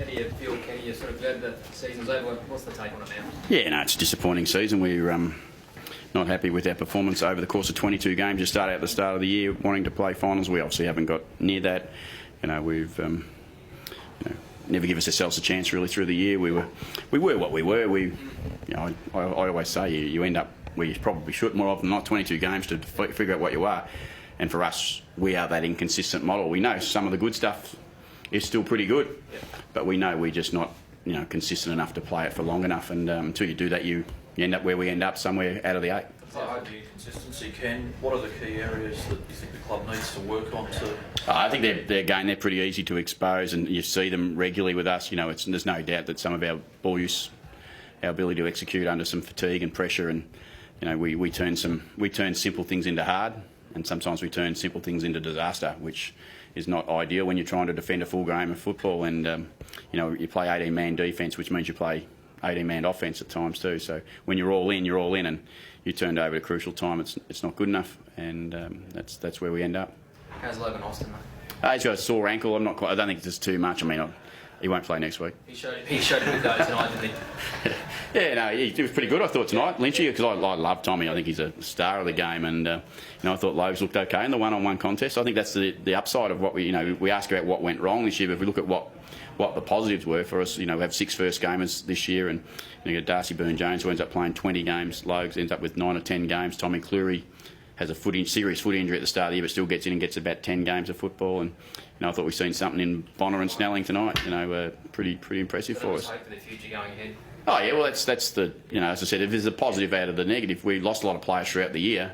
How do you feel, Kenny? You're sort of glad the season's over. What's the take on it now? Yeah, no, it's a disappointing season. We're not happy with our performance over the course of 22 games. You start out at the start of the year wanting to play finals. We obviously haven't got near that. We've never give ourselves a chance really through the year. We were what we were. I always say you end up where you probably should more often than not. 22 games to figure out what you are. And for us, we are that inconsistent model. We know some of the good stuff is still pretty good, but we know we're just not consistent enough to play it for long enough. And until you do that, you end up where we end up, somewhere out of the 8. Apart from consistency, Ken, what are the key areas that you think the club needs to work on to? I think they're pretty easy to expose, and you see them regularly with us. There's no doubt that some of our ball use, our ability to execute under some fatigue and pressure, and we turn simple things into hard, and sometimes we turn simple things into disaster, which is not ideal when you're trying to defend a full game of football. And you play 18-man defence, which means you play 18-man offence at times too. So when you're all in, and you turned over at a crucial time, it's not good enough, and that's where we end up. How's Logan Austin, mate? He's got a sore ankle. I don't think it's too much. He won't play next week. He showed a good go tonight, didn't he? Yeah, no, he was pretty good, I thought, tonight. Lynchy, because I love Tommy. I think he's a star of the game, and I thought Logs looked okay in the one-on-one contest. I think that's the upside of what we ask about what went wrong this year, but if we look at what the positives were for us, we have 6 first gamers this year, and you got Darcy Byrne-Jones, who ends up playing 20 games. Logs ends up with 9 or 10 games. Tommy Cleary has a serious foot injury at the start of the year, but still gets in and gets about 10 games of football. And I thought we've seen something in Bonner and Snelling tonight. Pretty impressive for us. Hope for the future going ahead. Oh yeah, well that's the as I said, if there's a positive out of the negative, we lost a lot of players throughout the year,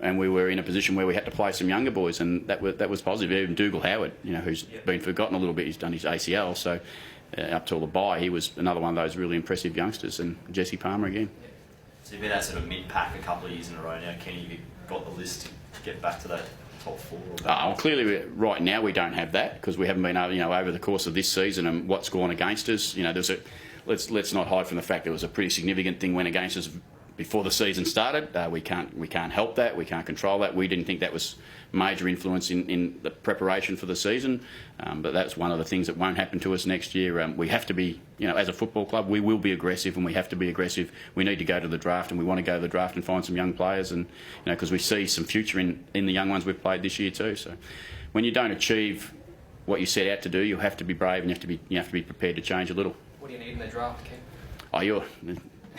and we were in a position where we had to play some younger boys, and that was positive. Even Dougal Howard, who's been forgotten a little bit, he's done his ACL, so up till the bye, he was another one of those really impressive youngsters, and Jesse Palmer again. So you've been that sort of mid-pack a couple of years in a row now. Kenny, you got the list to get back to that top 4? Well, clearly, right now we don't have that because we haven't been able, over the course of this season and what's gone against us. Let's not hide from the fact there was a pretty significant thing went against us before the season started. We can't help that. We can't control that. We didn't think that was major influence in the preparation for the season, but that's one of the things that won't happen to us next year. We have to be, as a football club, we will be aggressive, and we have to be aggressive. We need to go to the draft, and we want to go to the draft and find some young players, and because we see some future in the young ones we've played this year too. So when you don't achieve what you set out to do, you have to be brave, and you have to be prepared to change a little. What do you need in the draft, Ken?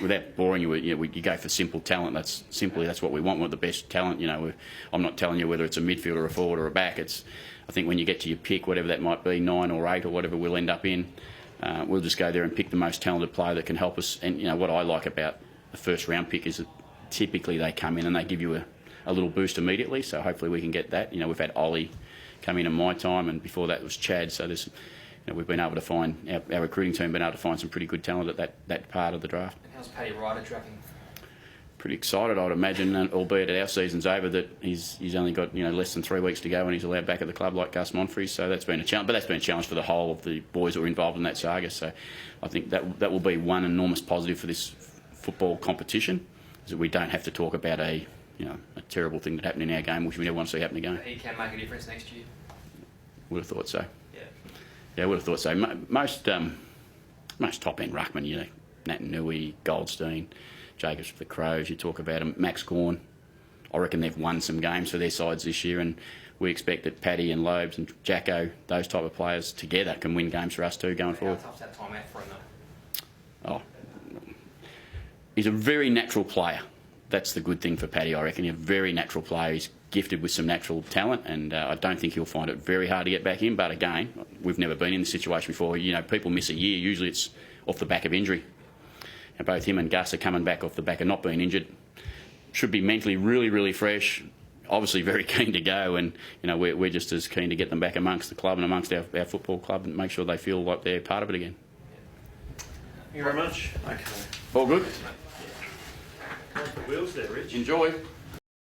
Without boring you, you go for simple talent. That's what we want. We want the best talent. I'm not telling you whether it's a midfielder, a forward, or a back. I think when you get to your pick, whatever that might be, 9 or 8 or whatever we'll end up in, we'll just go there and pick the most talented player that can help us. And what I like about the first round pick is that typically they come in and they give you a little boost immediately. So hopefully we can get that. We've had Ollie come in my time, and before that was Chad. So there's. We've been able to find, our recruiting team been able to find some pretty good talent at that part of the draft. And how's Paddy Ryder tracking? Pretty excited, I'd imagine, albeit that our season's over, that he's only got less than 3 weeks to go and he's allowed back at the club like Gus Monfrey. So that's been a challenge, but that's been a challenge for the whole of the boys that were involved in that saga. So I think that will be one enormous positive for this football competition, is that we don't have to talk about a terrible thing that happened in our game, which we never want to see happen again. He can make a difference next year. Would have thought so. Yeah, I would have thought so. Most top-end ruckmen, Nat Nui, Goldstein, Jacobs for the Crows, you talk about them, Max Gorn. I reckon they've won some games for their sides this year, and we expect that Paddy and Lobes and Jacko, those type of players together, can win games for us too going forward. How tough's that time out for him, though? He's a very natural player. That's the good thing for Paddy, I reckon. He's a very natural player. He's gifted with some natural talent, and I don't think he'll find it very hard to get back in. But again, we've never been in this situation before. People miss a year. Usually it's off the back of injury. And both him and Gus are coming back off the back of not being injured. Should be mentally really, really fresh. Obviously very keen to go, and we're just as keen to get them back amongst the club and amongst our football club and make sure they feel like they're part of it again. Thank you very much. Okay. All good? Nice wheels there, Rich. Enjoy.